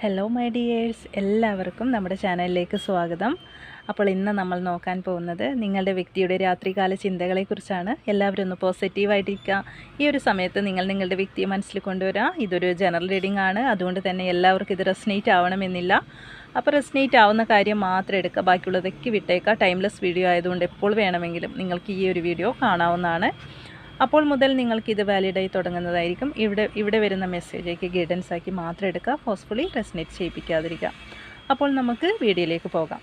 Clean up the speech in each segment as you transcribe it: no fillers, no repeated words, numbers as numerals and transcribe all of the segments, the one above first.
Hello my dears, എല്ലാവർക്കും നമ്മുടെ ചാനലിലേക്ക് സ്വാഗതം. അപ്പോൾ ഇന്ന് നമ്മൾ നോക്കാൻ പോകുന്നത് നിങ്ങളുടെ വ്യക്തിയുടെ രാത്രികാല ചിന്തകളെക്കുറിച്ചാണ്. എല്ലാവരും ഒന്ന് പോസിറ്റീവായിട്ടിരിക്കുക. ഈ ഒരു സമയത്ത് നിങ്ങളുടെ വ്യക്തിയെ മനസ്സിൽ കൊണ്ടുവരിക. ഇതൊരു ജനറൽ റീഡിംഗ് ആണ്, അതുകൊണ്ട് തന്നെ എല്ലാവർക്കും ഇത് റെസനേറ്റ് ആവണമെന്നില്ല. അപ്പോൾ റെസനേറ്റ് ആവുന്ന കാര്യം മാത്രം എടുക്കുക, ബാക്കിയുള്ളതൊക്കെ വിട്ടേക്കുക. ടൈംലെസ് വീഡിയോ ആയതുകൊണ്ട് എപ്പോൾ വേണമെങ്കിലും നിങ്ങൾക്ക് ഈ ഒരു വീഡിയോ കാണാവുന്നതാണ്. അപ്പോൾ മുതൽ നിങ്ങൾക്കിത് വാലിഡായി തുടങ്ങുന്നതായിരിക്കും. ഇവിടെ വരുന്ന മെസ്സേജേക്ക് ഗൈഡൻസ് ആക്കി മാത്രം എടുക്കുക, ഫോഴ്സ്ഫുള്ളി റെസനേറ്റ് ചെയ്യിപ്പിക്കാതിരിക്കുക. അപ്പോൾ നമുക്ക് വീഡിയോയിലേക്ക് പോകാം.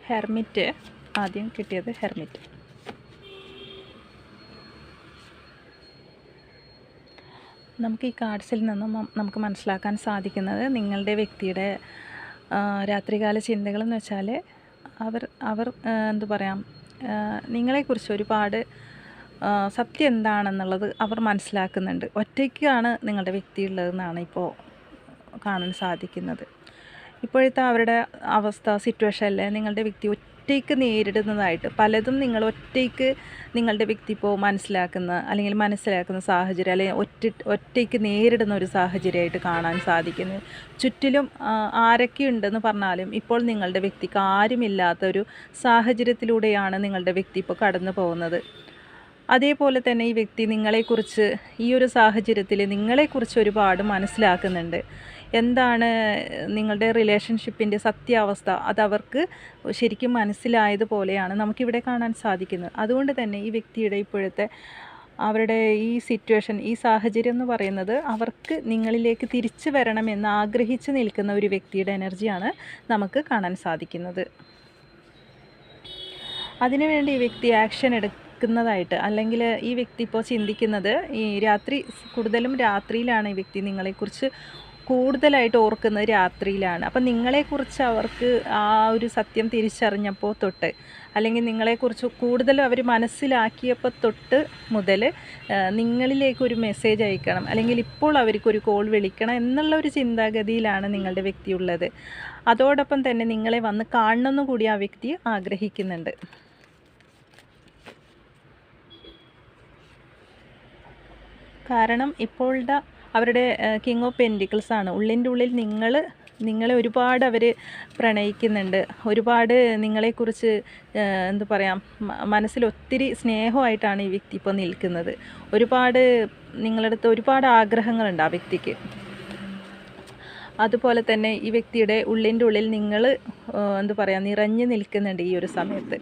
ഹെർമിറ്റ് ആദ്യം കിട്ടിയത്. ഹെർമിറ്റ് നമുക്ക് ഈ കാർഡ്സിൽ നിന്നും നമുക്ക് മനസ്സിലാക്കാൻ സാധിക്കുന്നത് നിങ്ങളുടെ വ്യക്തിയുടെ രാത്രികാല ചിന്തകളെന്ന് വെച്ചാൽ അവർ എന്തു പറയാം, നിങ്ങളെക്കുറിച്ച് ഒരുപാട് സത്യം എന്താണെന്നുള്ളത് അവർ മനസ്സിലാക്കുന്നുണ്ട്. ഒറ്റയ്ക്കാണ് നിങ്ങളുടെ വ്യക്തി ഉള്ളതെന്നാണ് ഇപ്പോൾ കാണാൻ സാധിക്കുന്നത്. ഇപ്പോഴത്തെ അവരുടെ അവസ്ഥ, സിറ്റുവേഷനിൽ നിങ്ങളുടെ വ്യക്തി ഒറ്റയ്ക്ക് നേരിടുന്നതായിട്ട് പലതും നിങ്ങൾ ഒറ്റയ്ക്ക് നിങ്ങളുടെ വ്യക്തി ഇപ്പോൾ മനസ്സിലാക്കുന്ന സാഹചര്യം, അല്ലെങ്കിൽ ഒറ്റയ്ക്ക് നേരിടുന്ന ഒരു സാഹചര്യമായിട്ട് കാണാൻ സാധിക്കുന്നു. ചുറ്റിലും ആരൊക്കെ ഉണ്ടെന്ന് പറഞ്ഞാലും ഇപ്പോൾ നിങ്ങളുടെ വ്യക്തിക്ക് ആരുമില്ലാത്തൊരു സാഹചര്യത്തിലൂടെയാണ് നിങ്ങളുടെ വ്യക്തി ഇപ്പോൾ കടന്നു പോകുന്നത്. അതേപോലെ തന്നെ ഈ വ്യക്തി നിങ്ങളെക്കുറിച്ച് ഈ ഒരു സാഹചര്യത്തിൽ നിങ്ങളെക്കുറിച്ച് ഒരുപാട് മനസ്സിലാക്കുന്നുണ്ട്. എന്താണ് നിങ്ങളുടെ റിലേഷൻഷിപ്പിൻ്റെ സത്യാവസ്ഥ, അതവർക്ക് ശരിക്കും മനസ്സിലായതുപോലെയാണ് നമുക്കിവിടെ കാണാൻ സാധിക്കുന്നത്. അതുകൊണ്ട് തന്നെ ഈ വ്യക്തിയുടെ ഇപ്പോഴത്തെ അവരുടെ ഈ സിറ്റുവേഷൻ, ഈ സാഹചര്യം എന്ന് പറയുന്നത് അവർക്ക് നിങ്ങളിലേക്ക് തിരിച്ചു വരണമെന്ന് ആഗ്രഹിച്ച് നിൽക്കുന്ന ഒരു വ്യക്തിയുടെ എനർജിയാണ് നമുക്ക് കാണാൻ സാധിക്കുന്നത്. അതിനുവേണ്ടി ഈ വ്യക്തി ആക്ഷൻ എടുക്കുന്നതായിട്ട്, അല്ലെങ്കിൽ ഈ വ്യക്തി ഇപ്പോൾ ചിന്തിക്കുന്നത് കൂടുതലും രാത്രിയിലാണ്. ഈ വ്യക്തി നിങ്ങളെക്കുറിച്ച് കൂടുതലായിട്ട് ഓർക്കുന്നത് രാത്രിയിലാണ്. അപ്പം നിങ്ങളെക്കുറിച്ച് അവർക്ക് ആ ഒരു സത്യം തിരിച്ചറിഞ്ഞപ്പോൾ തൊട്ട്, അല്ലെങ്കിൽ നിങ്ങളെക്കുറിച്ച് കൂടുതൽ അവർ മനസ്സിലാക്കിയപ്പോൾ തൊട്ട് മുതൽ നിങ്ങളിലേക്കൊരു മെസ്സേജ് അയക്കണം, അല്ലെങ്കിൽ ഇപ്പോൾ അവർക്കൊരു കോൾ വിളിക്കണം എന്നുള്ള ഒരു ചിന്താഗതിയിലാണ് നിങ്ങളുടെ വ്യക്തി ഉള്ളത്. അതോടൊപ്പം തന്നെ നിങ്ങളെ വന്ന് കാണണമെന്ന് കൂടി ആ വ്യക്തി ആഗ്രഹിക്കുന്നുണ്ട്. കാരണം ഇപ്പോഴത്തെ അവരുടെ കിങ് ഓഫ് പെൻറ്റിക്കിൾസ് ആണ്. ഉള്ളിൻ്റെ ഉള്ളിൽ നിങ്ങളെ ഒരുപാട് അവർ പ്രണയിക്കുന്നുണ്ട്. ഒരുപാട് നിങ്ങളെക്കുറിച്ച് എന്താ പറയുക, മനസ്സിൽ ഒത്തിരി സ്നേഹമായിട്ടാണ് ഈ വ്യക്തി ഇപ്പോൾ നിൽക്കുന്നത്. നിങ്ങളുടെ അടുത്ത് ഒരുപാട് ആഗ്രഹങ്ങളുണ്ട് ആ വ്യക്തിക്ക്. അതുപോലെ തന്നെ ഈ വ്യക്തിയുടെ ഉള്ളിൻ്റെ ഉള്ളിൽ നിങ്ങൾ എന്താ പറയുക, നിറഞ്ഞു നിൽക്കുന്നുണ്ട് ഈ ഒരു സമയത്ത്.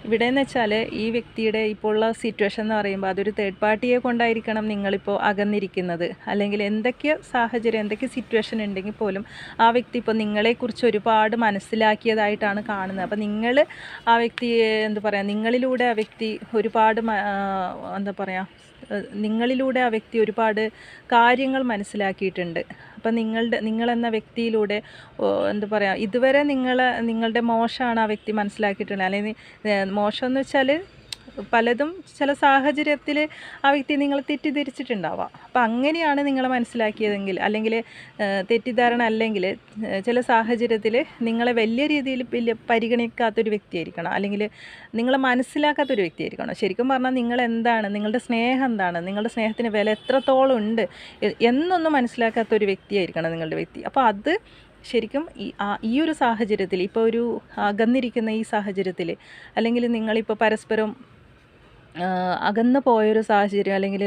ഇവിടെയെന്ന് വെച്ചാൽ ഈ വ്യക്തിയുടെ ഇപ്പോൾ ഉള്ള സിറ്റുവേഷൻ എന്ന് പറയുമ്പോൾ അതൊരു തേർഡ് പാർട്ടിയെ കൊണ്ടായിരിക്കണം നിങ്ങളിപ്പോൾ അകന്നിരിക്കുന്നത്. അല്ലെങ്കിൽ എന്തൊക്കെ സാഹചര്യം, എന്തൊക്കെ സിറ്റുവേഷൻ ഉണ്ടെങ്കിൽ പോലും ആ വ്യക്തി ഇപ്പോൾ നിങ്ങളെക്കുറിച്ച് ഒരുപാട് മനസ്സിലാക്കിയതായിട്ടാണ് കാണുന്നത്. അപ്പോൾ നിങ്ങൾ ആ വ്യക്തിയെ എന്താ പറയുക, നിങ്ങളിലൂടെ ആ വ്യക്തി ഒരുപാട് നിങ്ങളിലൂടെ ആ വ്യക്തി ഒരുപാട് കാര്യങ്ങൾ മനസ്സിലാക്കിയിട്ടുണ്ട്. അപ്പം നിങ്ങളെന്ന വ്യക്തിയിലൂടെ എന്താ പറയുക, ഇതുവരെ നിങ്ങളുടെ മോശമാണ് ആ വ്യക്തി മനസ്സിലാക്കിയിട്ടുണ്ട്. അല്ലെങ്കിൽ മോശം എന്ന് വെച്ചാൽ പലതും ചില സാഹചര്യത്തിൽ ആ വ്യക്തി നിങ്ങൾ തെറ്റിദ്ധരിച്ചിട്ടുണ്ടാവാം. അപ്പം അങ്ങനെയാണ് നിങ്ങളെ മനസ്സിലാക്കിയതെങ്കിൽ, അല്ലെങ്കിൽ തെറ്റിദ്ധാരണ അല്ലെങ്കിൽ ചില സാഹചര്യത്തിൽ നിങ്ങളെ വലിയ രീതിയിൽ പരിഗണിക്കാത്തൊരു വ്യക്തിയായിരിക്കണം, അല്ലെങ്കിൽ നിങ്ങളെ മനസ്സിലാക്കാത്തൊരു വ്യക്തിയായിരിക്കണം. ശരിക്കും പറഞ്ഞാൽ നിങ്ങളെന്താണ്, നിങ്ങളുടെ സ്നേഹം എന്താണ്, നിങ്ങളുടെ സ്നേഹത്തിന് വില എത്രത്തോളം ഉണ്ട് എന്നൊന്നും മനസ്സിലാക്കാത്തൊരു വ്യക്തിയായിരിക്കണം നിങ്ങളുടെ വ്യക്തി. അപ്പോൾ അത് ശരിക്കും ഈ ഒരു സാഹചര്യത്തിൽ, ഇപ്പോൾ ഒരു അകന്നിരിക്കുന്ന ഈ സാഹചര്യത്തിൽ, അല്ലെങ്കിൽ നിങ്ങളിപ്പോൾ പരസ്പരം അകന്നു പോയൊരു സാഹചര്യം, അല്ലെങ്കിൽ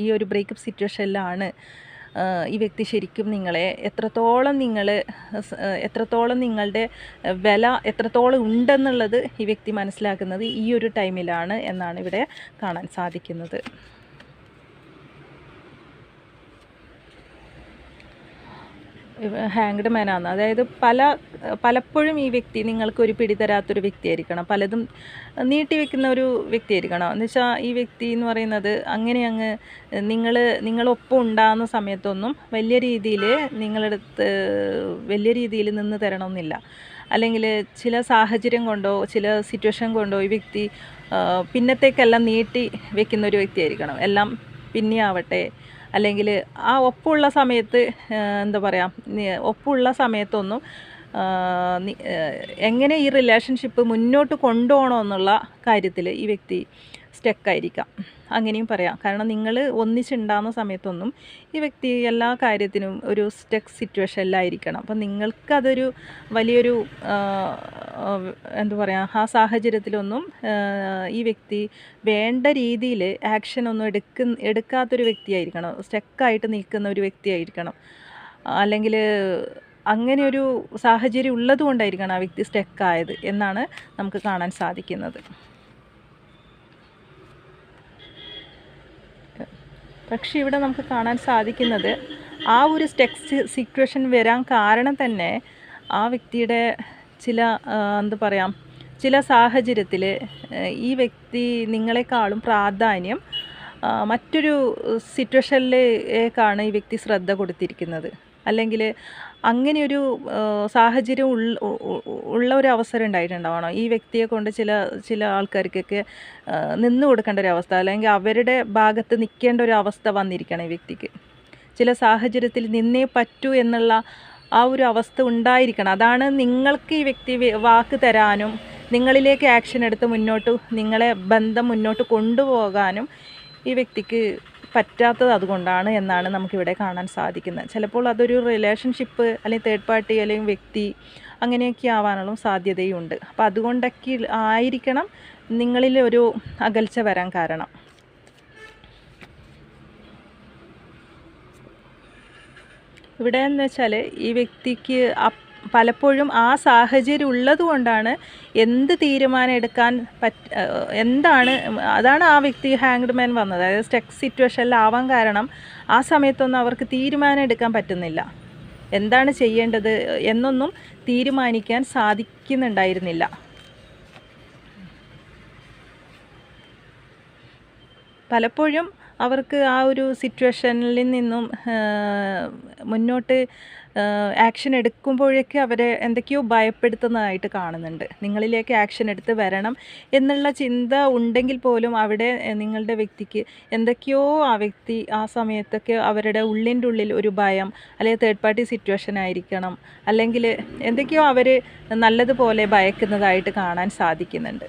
ഈ ഒരു ബ്രേക്കപ്പ് സിറ്റുവേഷനിലാണ് ഈ വ്യക്തി ശരിക്കും നിങ്ങളെ എത്രത്തോളം നിങ്ങളുടെ വില എത്രത്തോളം ഉണ്ടെന്നുള്ളത് ഈ വ്യക്തി മനസ്സിലാക്കുന്നത് ഈ ഒരു ടൈമിലാണ് എന്നാണ് ഇവിടെ കാണാൻ സാധിക്കുന്നത്. ഹാങ്ഡ് മാനാണ്. അതായത് പലപ്പോഴും ഈ വ്യക്തി നിങ്ങൾക്കൊരു പിടി തരാത്തൊരു വ്യക്തിയായിരിക്കണം. പലതും നീട്ടിവെക്കുന്ന ഒരു വ്യക്തിയായിരിക്കണം. എന്ന് വെച്ചാൽ ഈ വ്യക്തി എന്ന് പറയുന്നത് അങ്ങനെ അങ്ങ് നിങ്ങളൊപ്പം ഉണ്ടാകുന്ന സമയത്തൊന്നും വലിയ രീതിയിൽ നിന്ന് തരണമെന്നില്ല. അല്ലെങ്കിൽ ചില സാഹചര്യം കൊണ്ടോ ചില സിറ്റുവേഷൻ കൊണ്ടോ ഈ വ്യക്തി പിന്നത്തേക്കെല്ലാം നീട്ടി വെക്കുന്ന ഒരു വ്യക്തിയായിരിക്കണം. എല്ലാം പിന്നെ ആവട്ടെ, അല്ലെങ്കിൽ ആ ഒപ്പമുള്ള സമയത്ത് എന്താ പറയുക, ഒപ്പമുള്ള സമയത്തൊന്നും എങ്ങനെ ഈ റിലേഷൻഷിപ്പ് മുന്നോട്ട് കൊണ്ടുപോകണമെന്നുള്ള കാര്യത്തിൽ ഈ വ്യക്തി സ്റ്റക്കായിരിക്കാം, അങ്ങനെയും പറയാം. കാരണം നിങ്ങൾ ഒന്നിച്ചുണ്ടാകുന്ന സമയത്തൊന്നും ഈ വ്യക്തി എല്ലാ കാര്യത്തിനും ഒരു സ്റ്റക്ക് സിറ്റുവേഷനിലായിരിക്കണം. അപ്പം നിങ്ങൾക്കതൊരു വലിയൊരു എന്താ പറയുക, ആ സാഹചര്യത്തിലൊന്നും ഈ വ്യക്തി വേണ്ട രീതിയിൽ ആക്ഷനൊന്നും എടുക്കാത്തൊരു വ്യക്തിയായിരിക്കണം, സ്റ്റക്കായിട്ട് നിൽക്കുന്ന ഒരു വ്യക്തിയായിരിക്കണം. അല്ലെങ്കിൽ അങ്ങനെ ഒരു സാഹചര്യം ഉള്ളത് കൊണ്ടായിരിക്കണം ആ വ്യക്തി സ്റ്റക്കായത് എന്നാണ് നമുക്ക് കാണാൻ സാധിക്കുന്നത്. പക്ഷേ ഇവിടെ നമുക്ക് കാണാൻ സാധിക്കുന്നത് ആ ഒരു സ്റ്റക്ക് സിറ്റുവേഷൻ വരാൻ കാരണം തന്നെ ആ വ്യക്തിയുടെ എന്താ പറയാം, ചില സാഹചര്യത്തിൽ ഈ വ്യക്തി നിങ്ങളെക്കാളും പ്രാധാന്യം മറ്റൊരു സിറ്റുവേഷനിലേക്കാണ് ഈ വ്യക്തി ശ്രദ്ധ കൊടുത്തിരിക്കുന്നത്. അല്ലെങ്കിൽ അങ്ങനെയൊരു സാഹചര്യം ഉള്ള ഒരു അവസരം ഉണ്ടായിട്ടുണ്ടാവണം. ഈ വ്യക്തിയെ കൊണ്ട് ചില ആൾക്കാർക്കൊക്കെ നിന്ന് കൊടുക്കേണ്ട ഒരു അവസ്ഥ, അല്ലെങ്കിൽ അവരുടെ ഭാഗത്ത് നിൽക്കേണ്ട ഒരു അവസ്ഥ വന്നിരിക്കണം ഈ വ്യക്തിക്ക്. ചില സാഹചര്യത്തിൽ നിന്നേ പറ്റൂ എന്നുള്ള ആ ഒരു അവസ്ഥ ഉണ്ടായിരിക്കണം. അതാണ് നിങ്ങൾക്ക് ഈ വ്യക്തി വാക്ക് തരാനും നിങ്ങളിലേക്ക് ആക്ഷൻ എടുത്ത് നിങ്ങളെ ബന്ധം മുന്നോട്ട് കൊണ്ടുപോകാനും ഈ വ്യക്തിക്ക് പറ്റാത്തത് അതുകൊണ്ടാണ് എന്നാണ് നമുക്കിവിടെ കാണാൻ സാധിക്കുന്നത്. ചിലപ്പോൾ അതൊരു റിലേഷൻഷിപ്പ് അല്ലെങ്കിൽ തേർഡ് പാർട്ടി അല്ലെങ്കിൽ വ്യക്തി അങ്ങനെയൊക്കെ ആവാനുള്ള സാധ്യതയുണ്ട്. അപ്പോൾ അതുകൊണ്ടൊക്കെ ആയിരിക്കണം നിങ്ങളിൽ ഒരു അകൽച്ച വരാൻ കാരണം. ഇവിടെ എന്ന് വെച്ചാൽ ഈ വ്യക്തിക്ക് പലപ്പോഴും ആ സാഹചര്യം ഉള്ളത് കൊണ്ടാണ് എന്ത് തീരുമാനം എടുക്കാൻ അതാണ് ആ വ്യക്തി ഹാങ്ഡ് മാൻ വന്നത്. അതായത് സ്റ്റക്ക് സിറ്റുവേഷനിലാവാൻ കാരണം ആ സമയത്തൊന്നും അവർക്ക് തീരുമാനം എടുക്കാൻ പറ്റുന്നില്ല, എന്താണ് ചെയ്യേണ്ടത് എന്നൊന്നും തീരുമാനിക്കാൻ സാധിക്കുന്നുണ്ടായിരുന്നില്ല. പലപ്പോഴും അവർക്ക് ആ ഒരു സിറ്റുവേഷനിൽ നിന്നും മുന്നോട്ട് ആക്ഷൻ എടുക്കുമ്പോഴേക്ക് അവരെ എന്തൊക്കെയോ ഭയപ്പെടുത്തുന്നതായിട്ട് കാണുന്നുണ്ട്. നിങ്ങളിലേക്ക് ആക്ഷൻ എടുത്ത് വരണം എന്നുള്ള ചിന്ത ഉണ്ടെങ്കിൽ പോലും അവിടെ നിങ്ങളുടെ വ്യക്തിക്ക് എന്തൊക്കെയോ ആ വ്യക്തി ആ സമയത്തൊക്കെ അവരുടെ ഉള്ളിൽ ഒരു ഭയം, അല്ലെങ്കിൽ തേർഡ് പാർട്ടി സിറ്റുവേഷൻ ആയിരിക്കണം, അല്ലെങ്കിൽ എന്തൊക്കെയോ അവർ നല്ലതുപോലെ ഭയക്കുന്നതായിട്ട് കാണാൻ സാധിക്കുന്നുണ്ട്.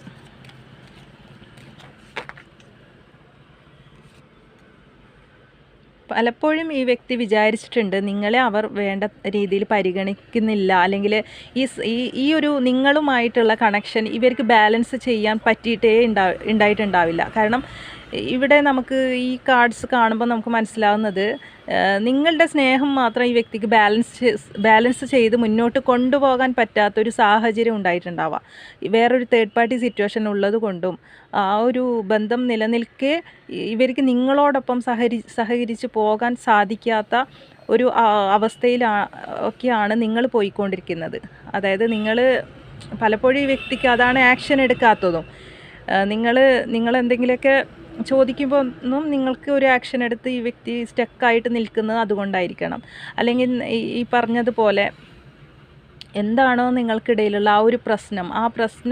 പലപ്പോഴും ഈ വ്യക്തി വിചാരിച്ചിട്ടുണ്ട് നിങ്ങളെ അവർ വേണ്ട രീതിയിൽ പരിഗണിക്കുന്നില്ല, അല്ലെങ്കിൽ ഈ ഒരു നിങ്ങളുമായിട്ടുള്ള കണക്ഷൻ ഇവർക്ക് ബാലൻസ് ചെയ്യാൻ പറ്റിയിട്ടേ ഉണ്ടായിട്ടുണ്ടാവില്ല. കാരണം ഇവിടെ നമുക്ക് ഈ കാർഡ്സ് കാണുമ്പോൾ നമുക്ക് മനസ്സിലാവുന്നത് നിങ്ങളുടെ സ്നേഹം മാത്രം ഈ വ്യക്തിക്ക് ബാലൻസ് ചെയ്ത് മുന്നോട്ട് കൊണ്ടുപോകാൻ പറ്റാത്തൊരു സാഹചര്യം ഉണ്ടായിട്ടുണ്ടാവാം. വേറൊരു തേർഡ് പാർട്ടി സിറ്റുവേഷൻ ഉള്ളത് കൊണ്ടും ആ ഒരു ബന്ധം നിലനിൽക്കെ ഇവർക്ക് നിങ്ങളോടൊപ്പം സഹകരിച്ച് പോകാൻ സാധിക്കാത്ത ഒരു അവസ്ഥയിലൊക്കെയാണ് നിങ്ങൾ പോയിക്കൊണ്ടിരിക്കുന്നത്. അതായത് പലപ്പോഴും ഈ വ്യക്തിക്ക് അതാണ് ആക്ഷൻ എടുക്കാത്തതും. നിങ്ങൾ എന്തെങ്കിലുമൊക്കെ ചോദിക്കുമ്പോൾ ഒന്നും നിങ്ങൾക്ക് ഒരു ആക്ഷൻ എടുത്ത് ഈ വ്യക്തി സ്റ്റക്കായിട്ട് നിൽക്കുന്നത് അതുകൊണ്ടായിരിക്കണം. അല്ലെങ്കിൽ ഈ പറഞ്ഞതുപോലെ എന്താണോ നിങ്ങൾക്കിടയിലുള്ള ആ ഒരു പ്രശ്നം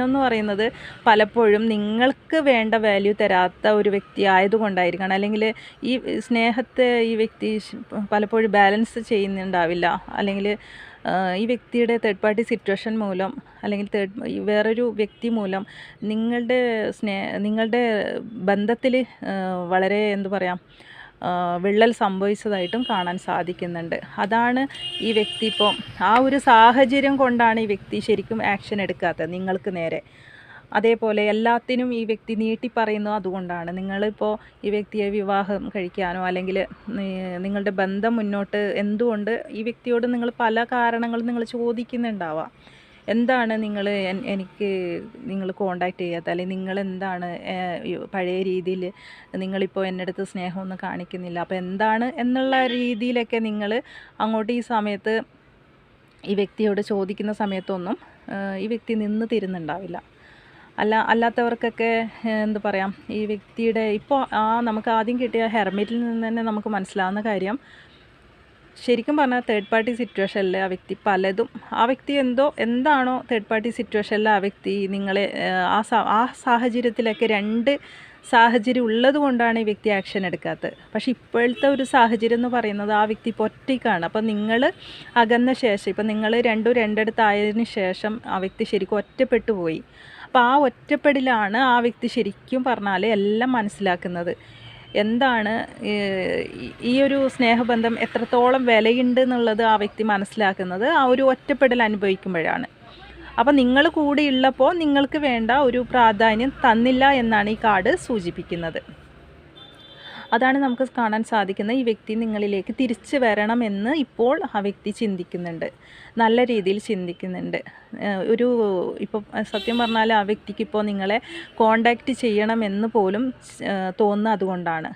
എന്ന് പറയുന്നത് പലപ്പോഴും നിങ്ങൾക്ക് വേണ്ട വാല്യൂ തരാത്ത ഒരു വ്യക്തി ആയതുകൊണ്ടായിരിക്കണം. അല്ലെങ്കിൽ ഈ സ്നേഹത്തെ ഈ വ്യക്തി പലപ്പോഴും ബാലൻസ് ചെയ്യുന്നുണ്ടാവില്ല. അല്ലെങ്കിൽ ഈ വ്യക്തിയുടെ തേർഡ് പാർട്ടി സിറ്റുവേഷൻ മൂലം, അല്ലെങ്കിൽ വേറൊരു വ്യക്തി മൂലം നിങ്ങളുടെ ബന്ധത്തിൽ വളരെ എന്താ പറയുക, വിള്ളൽ സംഭവിച്ചതായിട്ടും കാണാൻ സാധിക്കുന്നുണ്ട്. അതാണ് ഈ വ്യക്തി ഇപ്പോൾ ആ ഒരു സാഹചര്യം കൊണ്ടാണ് ഈ വ്യക്തി ശരിക്കും ആക്ഷൻ എടുക്കാത്തത് നിങ്ങൾക്ക് നേരെ. അതേപോലെ എല്ലാത്തിനും ഈ വ്യക്തി നീട്ടിപ്പറയുന്നു. അതുകൊണ്ടാണ് നിങ്ങളിപ്പോൾ ഈ വ്യക്തിയെ വിവാഹം കഴിക്കാനോ അല്ലെങ്കിൽ നിങ്ങളുടെ ബന്ധം മുന്നോട്ട് എന്തുകൊണ്ട് ഈ വ്യക്തിയോട് നിങ്ങൾ പല കാരണങ്ങളും നിങ്ങൾ ചോദിക്കുന്നുണ്ടാവാം. എന്താണ് നിങ്ങൾ കോണ്ടാക്റ്റ് ചെയ്യാത്ത, അല്ലെങ്കിൽ നിങ്ങളെന്താണ് പഴയ രീതിയിൽ നിങ്ങളിപ്പോൾ എൻ്റെ അടുത്ത് സ്നേഹമൊന്നും കാണിക്കുന്നില്ല, അപ്പോൾ എന്താണ് എന്നുള്ള രീതിയിലൊക്കെ നിങ്ങൾ അങ്ങോട്ട് ഈ സമയത്ത് ഈ വ്യക്തിയോട് ചോദിക്കുന്ന സമയത്തൊന്നും ഈ വ്യക്തി നിന്ന് തരുന്നുണ്ടാവില്ല. അല്ലാത്തവർക്കൊക്കെ എന്ത് പറയാം, ഈ വ്യക്തിയുടെ ഇപ്പോൾ നമുക്ക് ആദ്യം കിട്ടിയ ഹെർമിറ്റിൽ നിന്ന് തന്നെ നമുക്ക് മനസ്സിലാവുന്ന കാര്യം, ശരിക്കും പറഞ്ഞാൽ തേർഡ് പാർട്ടി സിറ്റുവേഷനിൽ ആ വ്യക്തി എന്താണോ തേർഡ് പാർട്ടി സിറ്റുവേഷനിൽ ആ വ്യക്തി നിങ്ങളെ ആ സാഹചര്യത്തിലൊക്കെ രണ്ട് സാഹചര്യം ഉള്ളത് കൊണ്ടാണ് ഈ വ്യക്തി ആക്ഷൻ എടുക്കാത്തത്. പക്ഷേ ഇപ്പോഴത്തെ ഒരു സാഹചര്യം എന്ന് പറയുന്നത് ആ വ്യക്തി ഇപ്പോൾ ഒറ്റയ്ക്കാണ്. അപ്പോൾ നിങ്ങൾ അകന്ന ശേഷം, ഇപ്പോൾ നിങ്ങൾ രണ്ടിടത്തായതിനു ശേഷം ആ വ്യക്തി ശരിക്കും ഒറ്റപ്പെട്ടു പോയി. അപ്പോൾ ആ ഒറ്റപ്പെടലാണ് ആ വ്യക്തി ശരിക്കും പറഞ്ഞാൽ എല്ലാം മനസ്സിലാക്കുന്നത്. എന്താണ് ഈ ഒരു സ്നേഹബന്ധം എത്രത്തോളം വിലയുണ്ട് എന്നുള്ളത് ആ വ്യക്തി മനസ്സിലാക്കുന്നത് ആ ഒരു ഒറ്റപ്പെടൽ അനുഭവിക്കുമ്പോഴാണ്. അപ്പോൾ നിങ്ങൾ കൂടെ ഉള്ളപ്പോൾ നിങ്ങൾക്ക് വേണ്ട ഒരു പ്രാധാന്യം തന്നില്ല എന്നാണ് ഈ കാർഡ് സൂചിപ്പിക്കുന്നത്. അതാണ് നമുക്ക് കാണാൻ സാധിക്കുന്നത്. ഈ വ്യക്തി നിങ്ങളിലേക്ക് തിരിച്ചു വരണമെന്ന് ഇപ്പോൾ ആ വ്യക്തി ചിന്തിക്കുന്നുണ്ട്, നല്ല രീതിയിൽ ചിന്തിക്കുന്നുണ്ട്. ഇപ്പോൾ സത്യം പറഞ്ഞാൽ ആ വ്യക്തിക്ക് ഇപ്പോൾ നിങ്ങളെ കോണ്ടാക്റ്റ് ചെയ്യണമെന്ന് പോലും തോന്നുന്നത് അതുകൊണ്ടാണ്.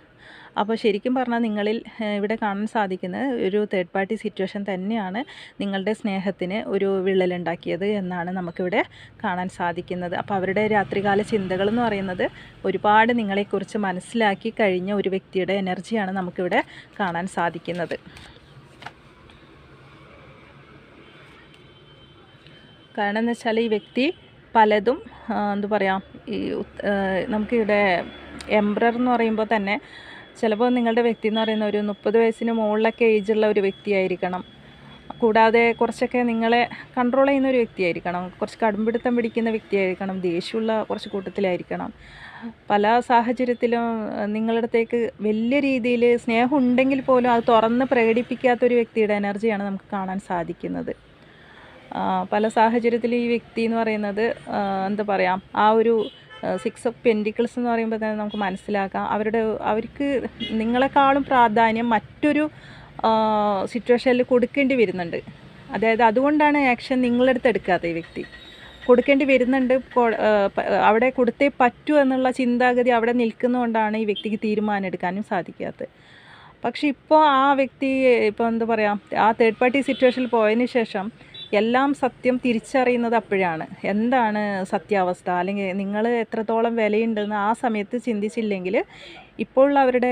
അപ്പോൾ ശരിക്കും പറഞ്ഞാൽ നിങ്ങളിൽ ഇവിടെ കാണാൻ സാധിക്കുന്നത് ഒരു തേർഡ് പാർട്ടി സിറ്റുവേഷൻ തന്നെയാണ് നിങ്ങളുടെ സ്നേഹത്തിന് ഒരു വിള്ളലുണ്ടാക്കിയത് എന്നാണ് നമുക്കിവിടെ കാണാൻ സാധിക്കുന്നത്. അപ്പോൾ അവരുടെ രാത്രികാല ചിന്തകൾ എന്ന് പറയുന്നത് ഒരുപാട് നിങ്ങളെക്കുറിച്ച് മനസ്സിലാക്കി കഴിഞ്ഞ ഒരു വ്യക്തിയുടെ എനർജിയാണ് നമുക്കിവിടെ കാണാൻ സാധിക്കുന്നത്. കാരണം എന്ന് വെച്ചാൽ ഈ വ്യക്തി പലതും എന്താ പറയുക, നമുക്കിവിടെ എംബ്രർ എന്ന് പറയുമ്പോൾ തന്നെ ചിലപ്പോൾ നിങ്ങളുടെ വ്യക്തി എന്ന് പറയുന്ന ഒരു 30 വയസ്സിന് മുകളിലൊക്കെ ഏജുള്ള ഒരു വ്യക്തിയായിരിക്കണം. കൂടാതെ കുറച്ചൊക്കെ നിങ്ങളെ കൺട്രോൾ ചെയ്യുന്ന ഒരു വ്യക്തിയായിരിക്കണം, കുറച്ച് കടുംപിടുത്തം പിടിക്കുന്ന വ്യക്തിയായിരിക്കണം, ദേഷ്യമുള്ള കുറച്ച് കൂട്ടത്തിലായിരിക്കണം. പല സാഹചര്യത്തിലും നിങ്ങളുടെ അടുത്തേക്ക് വലിയ രീതിയിൽ സ്നേഹം ഉണ്ടെങ്കിൽ പോലും അത് തുറന്ന് പ്രകടിപ്പിക്കാത്തൊരു വ്യക്തിയുടെ എനർജിയാണ് നമുക്ക് കാണാൻ സാധിക്കുന്നത്. പല സാഹചര്യത്തിൽ ഈ വ്യക്തി എന്ന് പറയുന്നത് എന്താ പറയുക, ആ ഒരു 6 ഓഫ് പെൻറ്റിക്കിൾസ് എന്ന് പറയുമ്പോൾ തന്നെ നമുക്ക് മനസ്സിലാക്കാം അവർക്ക് നിങ്ങളെക്കാളും പ്രാധാന്യം മറ്റൊരു സിറ്റുവേഷനിൽ കൊടുക്കേണ്ടി വരുന്നുണ്ട്. അതായത് അതുകൊണ്ടാണ് ആക്ഷൻ നിങ്ങളുടെ അടുത്ത് എടുക്കാത്ത ഈ വ്യക്തി. കൊടുക്കേണ്ടി വരുന്നുണ്ട്, അവിടെ കൊടുത്തേ പറ്റൂ എന്നുള്ള ചിന്താഗതി അവിടെ നിൽക്കുന്നതുകൊണ്ടാണ് ഈ വ്യക്തിക്ക് തീരുമാനം എടുക്കാനും സാധിക്കാത്തത്. പക്ഷെ ഇപ്പോൾ ആ വ്യക്തി ഇപ്പോൾ എന്താ പറയുക, ആ തേർഡ് പാർട്ടി സിറ്റുവേഷനിൽ പോയതിന് ശേഷം എല്ലാം സത്യം തിരിച്ചറിയുന്നത് അപ്പോഴാണ്. എന്താണ് സത്യാവസ്ഥ, അല്ലെങ്കിൽ നിങ്ങൾ എത്രത്തോളം വിലയുണ്ടെന്ന് ആ സമയത്ത് ചിന്തിച്ചില്ലെങ്കിൽ ഇപ്പോൾ അവരുടെ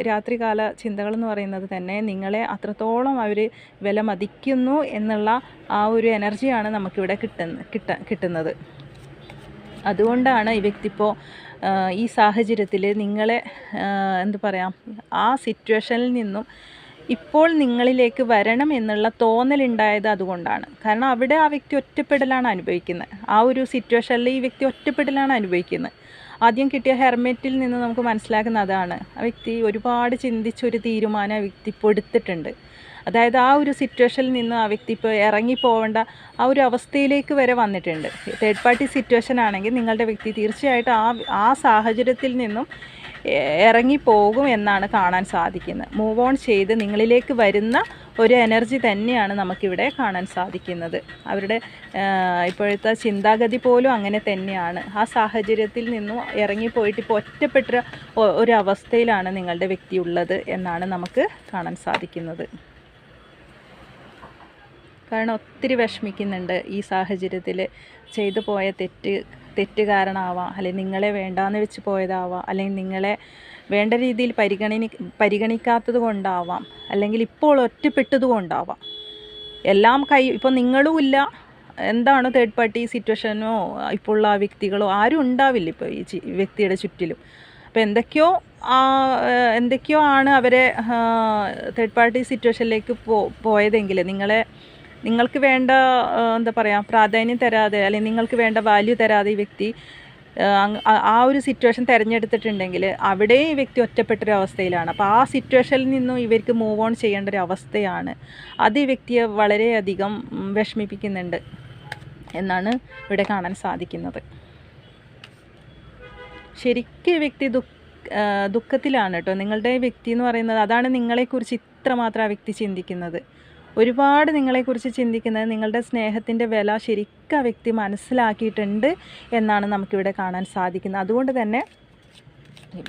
രാത്രികാല ചിന്തകളെന്ന് പറയുന്നത് തന്നെ നിങ്ങളെ അത്രത്തോളം അവർ വില മതിക്കുന്നു എന്നുള്ള ആ ഒരു എനർജിയാണ് നമുക്കിവിടെ കിട്ടുന്നത്. അതുകൊണ്ടാണ് ഈ വ്യക്തി ഇപ്പോൾ ഈ സാഹചര്യത്തിൽ നിങ്ങളെ എന്താ പറയുക, ആ സിറ്റുവേഷനിൽ നിന്നും ഇപ്പോൾ നിങ്ങളിലേക്ക് വരണം എന്നുള്ള തോന്നലുണ്ടായത് അതുകൊണ്ടാണ്. കാരണം അവിടെ ആ വ്യക്തി ഒറ്റപ്പെടലാണ് അനുഭവിക്കുന്നത്. ആ ഒരു സിറ്റുവേഷനിൽ ഈ വ്യക്തി ഒറ്റപ്പെടലാണ് അനുഭവിക്കുന്നത്. ആദ്യം കിട്ടിയ ഹെർമിറ്റിൽ നിന്ന് നമുക്ക് മനസ്സിലാക്കുന്ന അതാണ്. ആ വ്യക്തി ഒരുപാട് ചിന്തിച്ചൊരു തീരുമാനം ആ വ്യക്തി ഇപ്പോൾ എടുത്തിട്ടുണ്ട്. അതായത് ആ ഒരു സിറ്റുവേഷനിൽ നിന്ന് ആ വ്യക്തി ഇപ്പോൾ ഇറങ്ങിപ്പോവേണ്ട ആ ഒരു അവസ്ഥയിലേക്ക് വരെ വന്നിട്ടുണ്ട്. തേർഡ് പാർട്ടി സിറ്റുവേഷൻ ആണെങ്കിൽ നിങ്ങളുടെ വ്യക്തി തീർച്ചയായിട്ടും ആ സാഹചര്യത്തിൽ നിന്നും ഇറങ്ങിപ്പോകും എന്നാണ് കാണാൻ സാധിക്കുന്നത്. മൂവ് ഓൺ ചെയ്ത് നിങ്ങളിലേക്ക് വരുന്ന ഒരു എനർജി തന്നെയാണ് നമുക്കിവിടെ കാണാൻ സാധിക്കുന്നത്. അവരുടെ ഇപ്പോഴത്തെ ചിന്താഗതി പോലും അങ്ങനെ തന്നെയാണ്. ആ സാഹചര്യത്തിൽ നിന്നും ഇറങ്ങിപ്പോയിട്ട് ഇപ്പോൾ ഒറ്റപ്പെട്ട ഒരു അവസ്ഥയിലാണ് നിങ്ങളുടെ വ്യക്തി ഉള്ളത് എന്നാണ് നമുക്ക് കാണാൻ സാധിക്കുന്നത്. കാരണം ഒത്തിരി വിഷമിക്കുന്നുണ്ട് ഈ സാഹചര്യത്തിൽ. ചെയ്തു പോയ തെറ്റ് കാരണമാവാം, അല്ലെങ്കിൽ നിങ്ങളെ വേണ്ടാന്ന് വെച്ച് പോയതാവാം, അല്ലെങ്കിൽ നിങ്ങളെ വേണ്ട രീതിയിൽ പരിഗണിക്കാത്തത് കൊണ്ടാവാം, അല്ലെങ്കിൽ ഇപ്പോൾ ഒറ്റപ്പെട്ടത് കൊണ്ടാവാം. എല്ലാം ഇപ്പോൾ നിങ്ങളും ഇല്ല, എന്താണ് തേർഡ് പാർട്ടി സിറ്റുവേഷനോ ഇപ്പോൾ ഉള്ള വ്യക്തികളോ ആരും ഉണ്ടാവില്ല ഇപ്പോൾ ഈ വ്യക്തിയുടെ ചുറ്റിലും. അപ്പോൾ എന്തൊക്കെയോ ആണ് അവരെ തേർഡ് പാർട്ടി സിറ്റുവേഷനിലേക്ക് പോയതെങ്കിൽ നിങ്ങൾക്ക് വേണ്ട എന്താ പറയുക പ്രാധാന്യം തരാതെ, അല്ലെങ്കിൽ നിങ്ങൾക്ക് വേണ്ട വാല്യൂ തരാതെ ഈ വ്യക്തി ആ ഒരു സിറ്റുവേഷൻ തിരഞ്ഞെടുത്തിട്ടുണ്ടെങ്കിൽ അവിടെ ഈ വ്യക്തി ഒറ്റപ്പെട്ടൊരു അവസ്ഥയിലാണ്. അപ്പോൾ ആ സിറ്റുവേഷനിൽ നിന്നും ഇവർക്ക് മൂവ് ഓൺ ചെയ്യേണ്ട ഒരു അവസ്ഥയാണ്. അത് ഈ വ്യക്തിയെ വളരെയധികം വിഷമിപ്പിക്കുന്നുണ്ട് എന്നാണ് ഇവിടെ കാണാൻ സാധിക്കുന്നത്. ശരിക്കും ഈ വ്യക്തി ദുഃഖത്തിലാണ് കേട്ടോ. നിങ്ങളുടെ വ്യക്തി എന്ന് പറയുന്നത് അതാണ് നിങ്ങളെക്കുറിച്ച് ഇത്രമാത്രം ആ വ്യക്തി ചിന്തിക്കുന്നത്. ഒരുപാട് നിങ്ങളെക്കുറിച്ച് ചിന്തിക്കുന്നത്, നിങ്ങളുടെ സ്നേഹത്തിൻ്റെ വില ശരിക്കും ആ വ്യക്തി മനസ്സിലാക്കിയിട്ടുണ്ട് എന്നാണ് നമുക്കിവിടെ കാണാൻ സാധിക്കുന്നത്. അതുകൊണ്ട് തന്നെ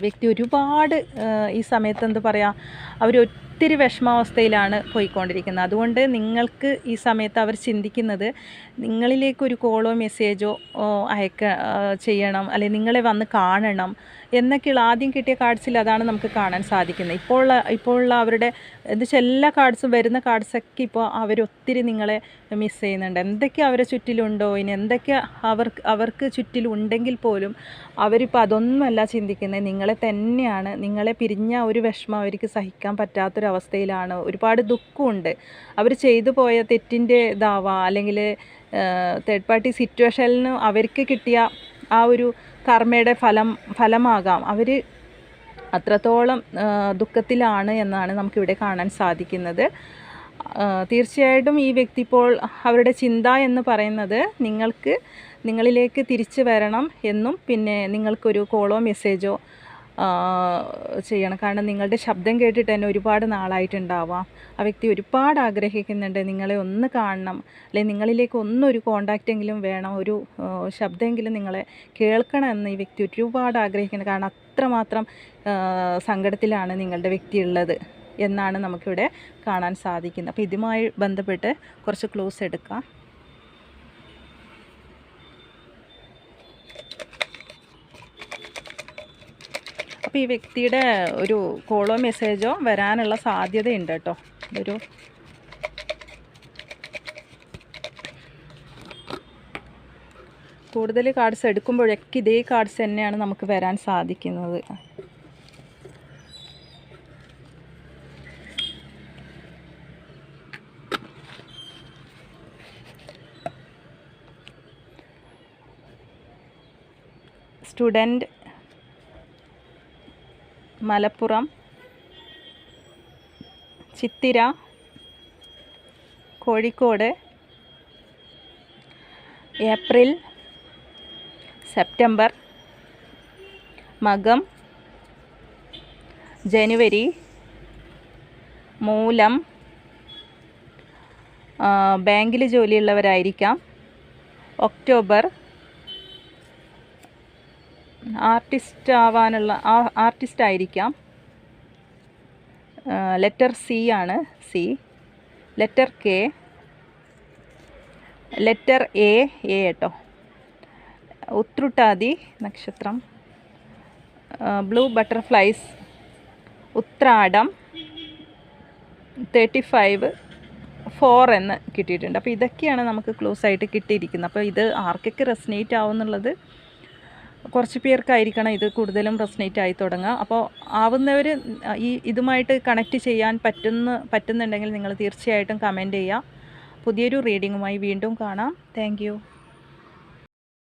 വ്യക്തി ഒരുപാട് ഈ സമയത്ത് എന്താ പറയുക, അവർ ഒത്തിരി വിഷമാവസ്ഥയിലാണ് പോയിക്കൊണ്ടിരിക്കുന്നത്. അതുകൊണ്ട് നിങ്ങൾക്ക് ഈ സമയത്ത് അവർ ചിന്തിക്കുന്നത് നിങ്ങളിലേക്കൊരു കോളോ മെസ്സേജോ ചെയ്യണം, അല്ലെങ്കിൽ നിങ്ങളെ വന്ന് കാണണം എന്നൊക്കെയുള്ള ആദ്യം കിട്ടിയ കാർഡ്സിൽ അതാണ് നമുക്ക് കാണാൻ സാധിക്കുന്നത്. ഇപ്പോഴുള്ള അവരുടെ എന്നുവെച്ചാൽ എല്ലാ കാർഡ്സും വരുന്ന കാർഡ്സൊക്കെ ഇപ്പോൾ അവരൊത്തിരി നിങ്ങളെ മിസ് ചെയ്യുന്നുണ്ട്. എന്തൊക്കെ അവരെ ചുറ്റിലുണ്ടോ, ഇനി എന്തൊക്കെ അവർക്ക് ചുറ്റിലുണ്ടെങ്കിൽ പോലും അവരിപ്പോൾ അതൊന്നുമല്ല ചിന്തിക്കുന്നത്, നിങ്ങളെ തന്നെയാണ്. നിങ്ങളെ പിരിഞ്ഞ ഒരു വിഷമം അവർക്ക് സഹിക്കാൻ പറ്റാത്തൊരവസ്ഥയിലാണ്. ഒരുപാട് ദുഃഖമുണ്ട്. അവർ ചെയ്തു പോയ തെറ്റിൻ്റെ ഇതാവാം, അല്ലെങ്കിൽ തേർഡ് പാർട്ടി സിറ്റുവേഷനിൽ അവർക്ക് കിട്ടിയ ആ ഒരു കർമ്മയുടെ ഫലമാകാം. അവർ അത്രത്തോളം ദുഃഖത്തിലാണ് എന്നാണ് നമുക്കിവിടെ കാണാൻ സാധിക്കുന്നത്. തീർച്ചയായിട്ടും ഈ വ്യക്തി ഇപ്പോൾ അവരുടെ ചിന്ത എന്ന് പറയുന്നത് നിങ്ങളിലേക്ക് തിരിച്ചു വരണം എന്നും, പിന്നെ നിങ്ങൾക്കൊരു കോളോ മെസ്സേജോ ചെയ്യണം. കാരണം നിങ്ങളുടെ ശബ്ദം കേട്ടിട്ട് തന്നെ ഒരുപാട് നാളായിട്ടുണ്ടാവാം. ആ വ്യക്തി ഒരുപാട് ആഗ്രഹിക്കുന്നുണ്ട് നിങ്ങളെ ഒന്ന് കാണണം, അല്ലെങ്കിൽ നിങ്ങളിലേക്ക് ഒന്നൊരു കോണ്ടാക്റ്റെങ്കിലും വേണം, ഒരു ശബ്ദമെങ്കിലും നിങ്ങളെ കേൾക്കണം എന്ന് ഈ വ്യക്തി ഒരുപാട് ആഗ്രഹിക്കുന്നത്. കാരണം അത്രമാത്രം സങ്കടത്തിലാണ് നിങ്ങളുടെ വ്യക്തി ഉള്ളത് എന്നാണ് നമുക്കിവിടെ കാണാൻ സാധിക്കുന്നത്. അപ്പോൾ ഇതുമായി ബന്ധപ്പെട്ട് കുറച്ച് ക്ലൂസ് എടുക്കാം. അപ്പോൾ ഈ വ്യക്തിയുടെ ഒരു കോളോ മെസ്സേജോ വരാനുള്ള സാധ്യതയുണ്ട് കേട്ടോ. ഒരു കൂടുതൽ കാർഡ്സ് എടുക്കുമ്പോഴൊക്കെ ഇതേ കാർഡ്സ് തന്നെയാണ് നമുക്ക് വരാൻ സാധിക്കുന്നത്. സ്റ്റുഡൻറ്റ്, മലപ്പുറം, ചിത്തിര, കോഴിക്കോട്, ഏപ്രിൽ, സെപ്റ്റംബർ, മകം, ജനുവരി, മൂലം, ബാങ്കിൽ ജോലിയുള്ളവരായിരിക്കാം, ഒക്ടോബർ, ആർട്ടിസ്റ്റ് ആയിരിക്കാം, ലെറ്റർ സി ആണ്, C, letter K, letter A കേട്ടോ, ഉത്രട്ടാതി നക്ഷത്രം, ബ്ലൂ ബട്ടർഫ്ലൈസ്, ഉത്രാടം, 35 4 എന്ന് കിട്ടിയിട്ടുണ്ട്. അപ്പോൾ ഇതൊക്കെയാണ് നമുക്ക് ക്ലോസ് ആയിട്ട് കിട്ടിയിരിക്കുന്നത്. അപ്പോൾ ഇത് ആർക്കൊക്കെ റെസനേറ്റ് ആവുമെന്നുള്ളത് കുറച്ച് പേർക്കായിരിക്കണം ഇത് കൂടുതലും റെസനേറ്റ് ആയി തുടങ്ങുക. അപ്പോൾ ആവുന്നവർ ഇതുമായിട്ട് കണക്റ്റ് ചെയ്യാൻ പറ്റുന്നുണ്ടെങ്കിൽ നിങ്ങൾ തീർച്ചയായിട്ടും കമൻറ്റ് ചെയ്യുക. പുതിയൊരു റീഡിങ്ങുമായി വീണ്ടും കാണാം. താങ്ക്